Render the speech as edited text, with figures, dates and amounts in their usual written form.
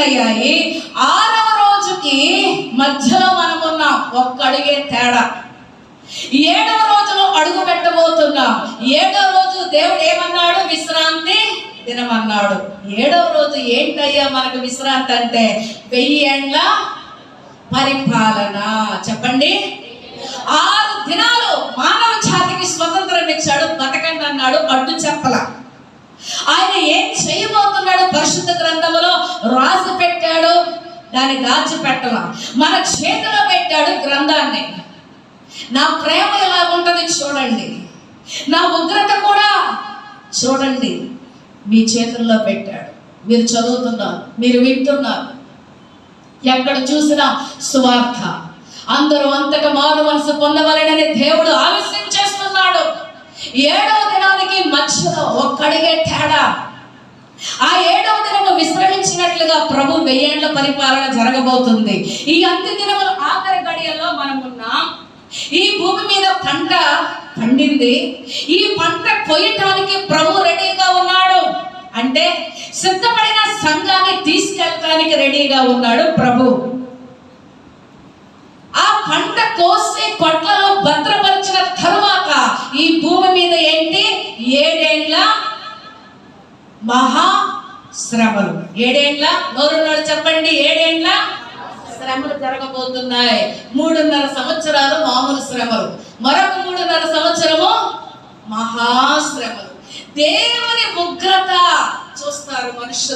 పూర్తయ్యాయి. 6వ రోజుకి మధ్యలో మనం ఉన్నాం, ఒక్క అడుగే తేడా. 7వ రోజులో అడుగు పెట్టబోతున్నాం. 7వ రోజు దేవుడు ఏమన్నాడు? విశ్రాంతి దినమన్నాడు. 7వ రోజు ఏంటయ్యా మనకు విశ్రాంతి అంటే 1000 ఏండ్ల పరిపాలన. చెప్పండి. 6 దినాలు మానవ జాతికి స్వతంత్రం ఇచ్చాడు, బతకండి అన్నాడు, అడ్డు చెప్పల. ఆయన ఏం చేయబోతున్నాడు పరిశుద్ధ గ్రంథంలో రాసి పెట్టాడు, దాన్ని దాచిపెట్టల. మన చేతిలో పెట్టాడు గ్రంథాన్ని. నా ప్రేమ ఎలా ఉంటుంది చూడండి, నా ఉగ్రత కూడా చూడండి, మీ చేతుల్లో పెట్టాడు. మీరు చదువుతున్నారు, మీరు వింటున్నారు. ఎక్కడ చూసినా సువార్త, అందరూ అంతగా మారు మనసు పొందవలెనని దేవుడు ఆలస్యం చేస్తున్నాడు. 7వ దినానికి మధ్యలో ఒక్కడిగే తేడా. ఆ 7వ దినము విశ్రమించినట్లుగా ప్రభు 1000 ఏండ్ల పరిపాలన జరగబోతుంది. ఈ అంత్య దినములు ఆఖరి గడియల్లో మనం ఉన్నాం. ఈ భూమి మీద పంట పండింది. ఈ పంట కొయ్యటానికి ప్రభు రెడీగా ఉన్నాడు. అంటే సిద్ధపడిన సంఘాన్ని తీసుకెళ్ళటానికి రెడీగా ఉన్నాడు ప్రభు. ఆ పంట కోసి కొట్లలో భద్రపరిచిన తరువాత ఈ భూమి మీద ఏంటి? 7 ఏండ్ల మహా శ్రమలు. 7 ఏండ్ల, నోరున్నాడు చెప్పండి, 7 ఏండ్ల శ్రమలు జరగబోతున్నాయి. 3.5 సంవత్సరాలు మామూలు శ్రమలు, మరొక 3.5 సంవత్సరము మహాశ్రమలు. దేవుని ఉగ్రత చూస్తారు మనుషులు.